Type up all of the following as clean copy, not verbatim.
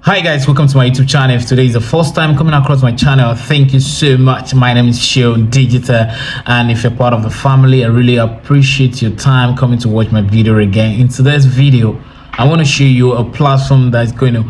Hi guys, welcome to my YouTube channel. If today is the first time coming across my channel, thank you so much. My name is 𝐃𝐈𝐆𝐈𝐓𝐀, and if you're part of the family, I really appreciate your time coming to watch my video again. In today's video, I want to show you a platform that's going to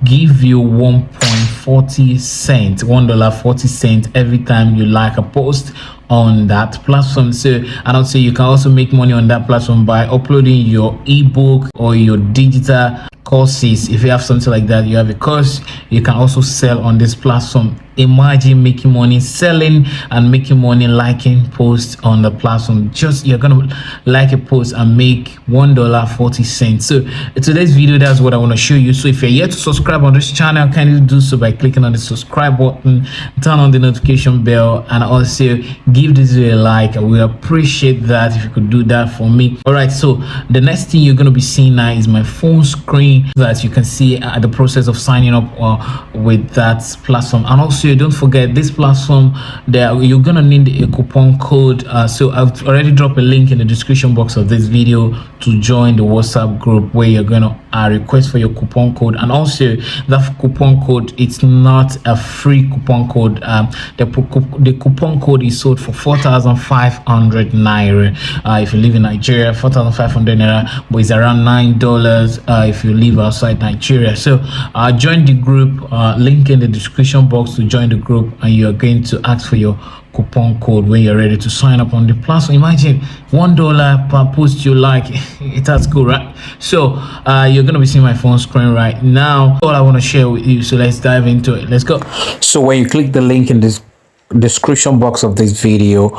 give you 1.40 cents, $1.40 every time you like a post on that platform. So and also you can also make money on that platform by uploading your ebook or your digital courses. If you have something like that, you have a course, you can also sell on this platform. Imagine making money selling and making money liking posts on the platform. Just you're gonna like a post and make $1.40. So in today's video, that's what I want to show you. So if you're yet to subscribe on this channel, kindly do so by clicking on the subscribe button, turn on the notification bell, and also give this video a like. I will appreciate that if you could do that for me. All right, so the next thing you're going to be seeing now is my phone screen that you can see the process of signing up with that platform. And also don't forget, this platform there you're gonna need a coupon code. So I've already dropped a link in the description box of this video to join the WhatsApp group where you're gonna request for your coupon code. And also that coupon code, it's not a free coupon code. The coupon code is sold for 4,500 naira if you live in Nigeria, 4,500 naira, but it's around $9 if you live outside Nigeria. So join the group, link in the description box to join the group, and you are going to ask for your coupon code when you're ready to sign up on the platform. Imagine $1 per post you like. That's cool, right? So you're gonna be seeing my phone screen right now. All I want to share with you, so let's dive into it. Let's go. So when you click the link in this description box of this video,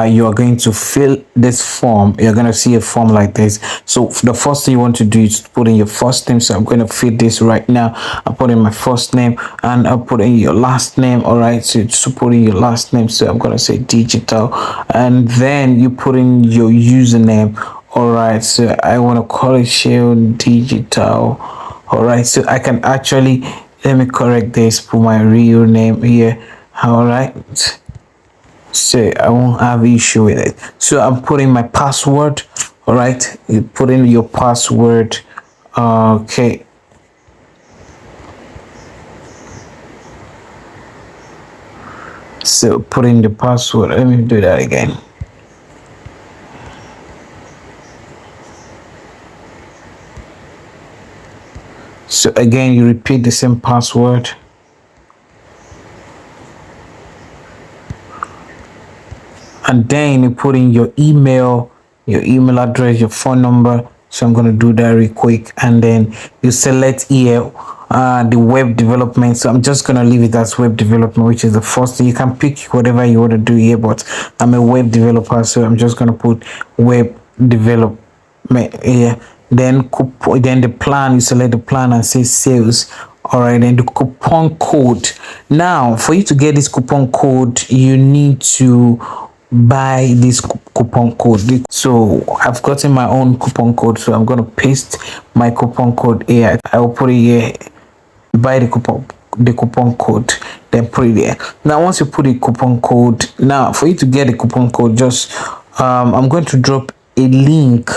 you are going to fill this form. You're going to see a form like this. So the first thing you want to do is put in your first name. So I'm going to fill this right now. I put in my first name and I put in your last name. All right, so just put in your last name. So I'm going to say digital, and then you put in your username. All right, so I want to call it Shield Digital. All right, so I can actually, let me correct this, put my real name here. All right, so I won't have issue with it. So I'm putting my password. All right, you put in your password. Okay, so put in the password. Let me do that again. So again, you repeat the same password. And then you put in your email address, your phone number. So I'm going to do that real quick. And then you select here the web development. So I'm just going to leave it as web development, which is the first thing. You can pick whatever you want to do here, but I'm a web developer, so I'm just going to put web development here. Then the plan, you select the plan and say sales. All right, then the coupon code. Now for you to get this coupon code, you need to buy this coupon code. So I've gotten my own coupon code, so I'm going to paste my coupon code here. I will put it here. Buy the coupon code, then put it there. Now once you put the coupon code, now for you to get the coupon code, just I'm going to drop a link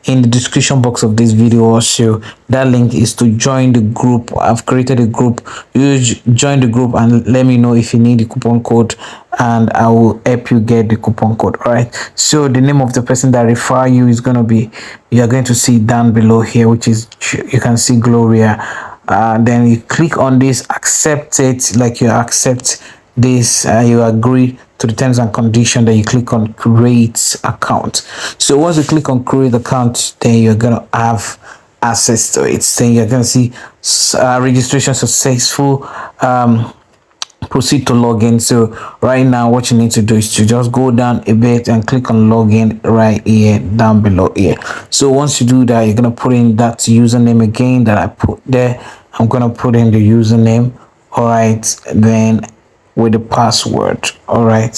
in the description box of this video. Also that link is to join the group. I've created a group. You join the group and let me know if you need the coupon code, and I will help you get the coupon code. All right, so the name of the person that refer you is going to be, you're going to see down below here, which is, you can see Gloria. Then you click on this, accept it, like you accept this, you agree to the terms and conditions. Then you click on create account. So once you click on create account, then you're gonna have access to it. Then you're gonna see registration successful, proceed to login. So right now what you need to do is to just go down a bit and click on login right here down below here. So once you do that, you're gonna put in that username again that I put there. I'm gonna put in the username. All right, then with the password. All right,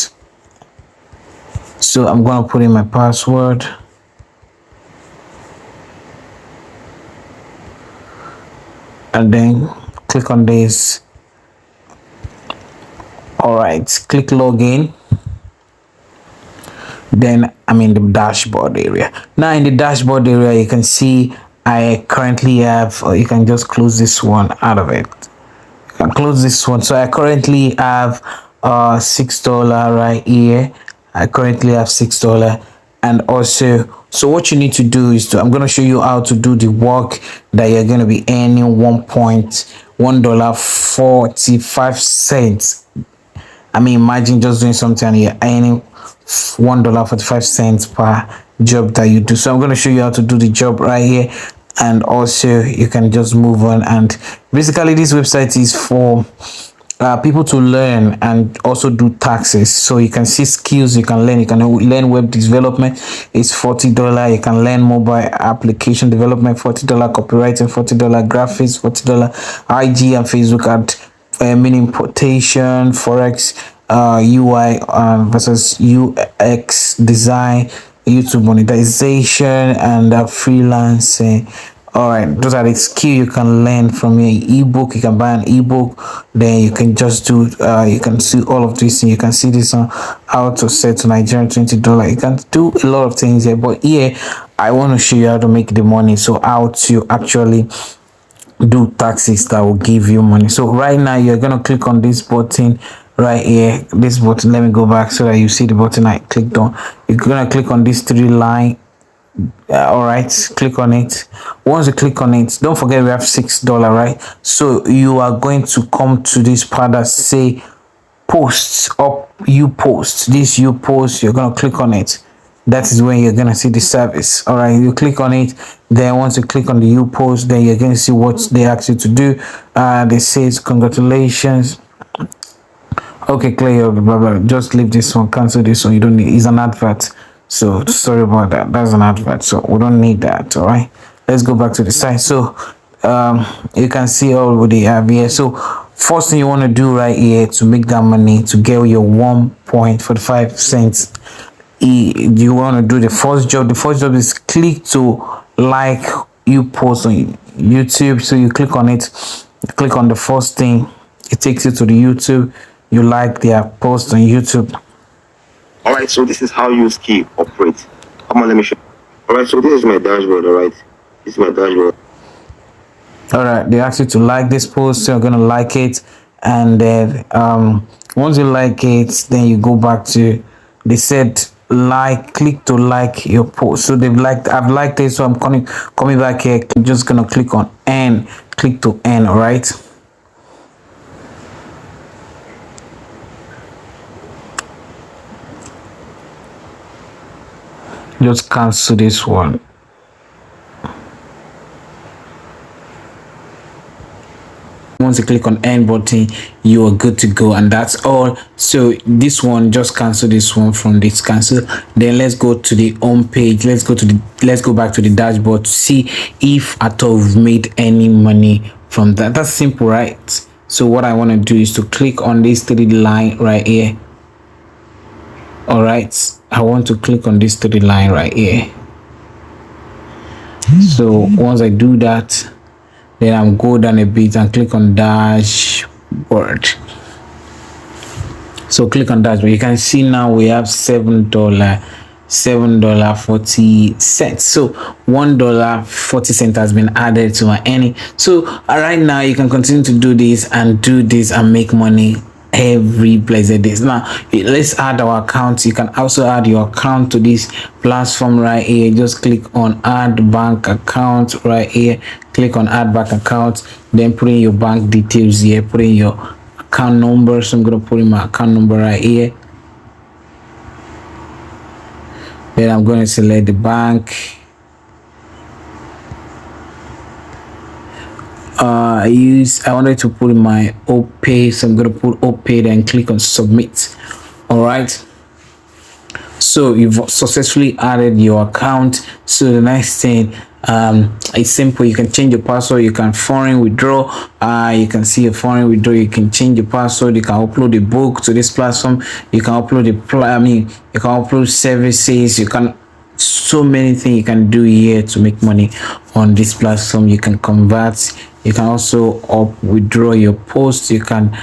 so I'm gonna put in my password. And then click on this. All right, click login. Then I'm in the dashboard area. Now in the dashboard area, you can see I currently have, or you can just close this one out of it. You can close this one. So I currently have $6 right here. I currently have $6. And also, so what you need to do is I'm going to show you how to do the work that you're going to be earning $1.45. I mean, imagine just doing something and you're earning $1.45 per job that you do. So I'm going to show you how to do the job right here, and also you can just move on. And basically this website is for people to learn and also do taxes. So you can see skills you can learn. You can learn web development, it's $40. You can learn mobile application development, $40, copywriting, $40, graphics, $40, IG and Facebook ad, meaning importation, forex, UI versus UX design, YouTube monetization, and freelancing. All right, those are the skills you can learn from your ebook. You can buy an ebook, then you can just do you can see all of this, and you can see this on how to set to Nigerian $20. You can do a lot of things here, but here I want to show you how to make the money. So how to actually do taxes that will give you money. So right now you're gonna click on this button right here, this button. Let me go back so that you see the button I clicked on. You're gonna click on this 3 line. All right, click on it. Once you click on it, don't forget we have $6, right? So you are going to come to this part that say posts up. You post this, you post. You're gonna click on it. That is when you're gonna see the service. All right, you click on it. Then once you click on the you post, then you're gonna see what they ask you to do. They says congratulations. Okay, clear, blah blah. Just leave this one, cancel this one. You don't need, it's an advert. So sorry about that, that's an advert, so we don't need that. All right, let's go back to the site. So you can see all what they have here. So first thing you want to do right here to make that money, to get your 1.45 cents, you want to do the first job. The first job is click to like you post on YouTube. So you click on it, click on the first thing, it takes you to the YouTube. You like their post on YouTube. All right, so this is how Uskills operates. Come on, let me show you. All right, so this is my dashboard. All right, this is my dashboard. All right, they ask you to like this post, so you're gonna like it, and then once you like it, then you go back to, they said like, click to like your post. So they've liked, I've liked it, so I'm coming back here. I'm just gonna click on end, click to end. All right. Just cancel this one. Once you click on end button, you are good to go, and that's all. So this one, just cancel this one from this cancel. Then let's go to the home page. Let's go back to the dashboard to see if at all we've made any money from that. That's simple, right? So what I want to do is to click on this 3 line right here. All right, I want to click on this 3 line right here. So once I do that, then I'm go down a bit and click on dashboard. So click on dashboard. You can see now we have $7.40. So $1.40 has been added to my earning. So right now you can continue to do this and make money every blessed days. Now let's add our account. You can also add your account to this platform right here. Just click on add bank account right here. Click on add bank account, then put in your bank details here, put in your account number. So I'm gonna put in my account number right here. Then I'm going to select the bank. I wanted to put in my OPay, so I'm going to put OPay, then click on submit. All right, so you've successfully added your account. So the next thing, it's simple. You can change your password. You can foreign withdraw. You can see a foreign withdraw. You can change your password. You can upload a book to this platform. You can upload you can upload services. You can, so many things you can do here to make money on this platform. You can convert. You can also withdraw your posts. You can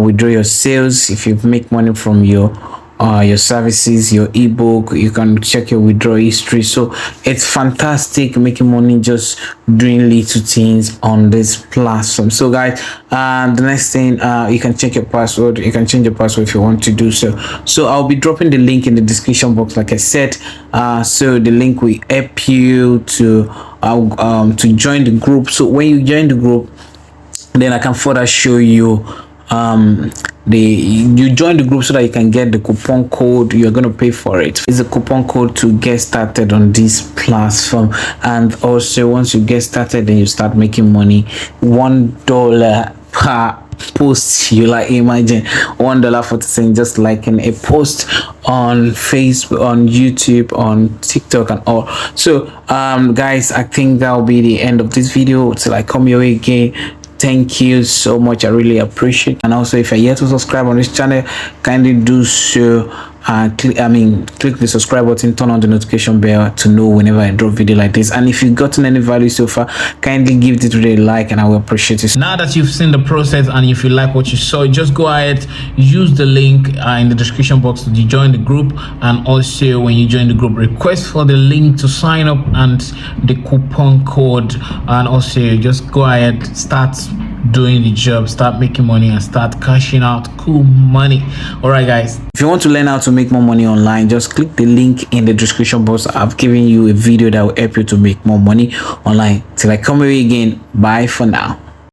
withdraw your sales if you make money from your your services, your ebook. You can check your withdrawal history. So it's fantastic making money just doing little things on this platform. So guys, the next thing, you can check your password. You can change your password if you want to do so. So I'll be dropping the link in the description box, like I said. So the link will help you to join the group. So when you join the group, then I can further show you you join the group so that you can get the coupon code. You're going to pay for it. It's a coupon code to get started on this platform. And also once you get started, then you start making money. $1 per post. You like imagine $1.40 just like in a post on Facebook, on YouTube, on TikTok and all. So guys, I think that will be the end of this video. Till I come your way again, thank you so much. I really appreciate it. And also, if you're yet to subscribe on this channel, kindly do so. Click the subscribe button, turn on the notification bell to know whenever I drop video like this. And if you've gotten any value so far, kindly give this video a like and I will appreciate it. Now that you've seen the process, and if you like what you saw, just go ahead, use the link in the description box to join the group. And also when you join the group, request for the link to sign up and the coupon code. And also just go ahead, start doing the job, start making money and start cashing out cool money. All right guys, if you want to learn how to make more money online, just click the link in the description box. I've given you a video that will help you to make more money online. Till I come here again, bye for now.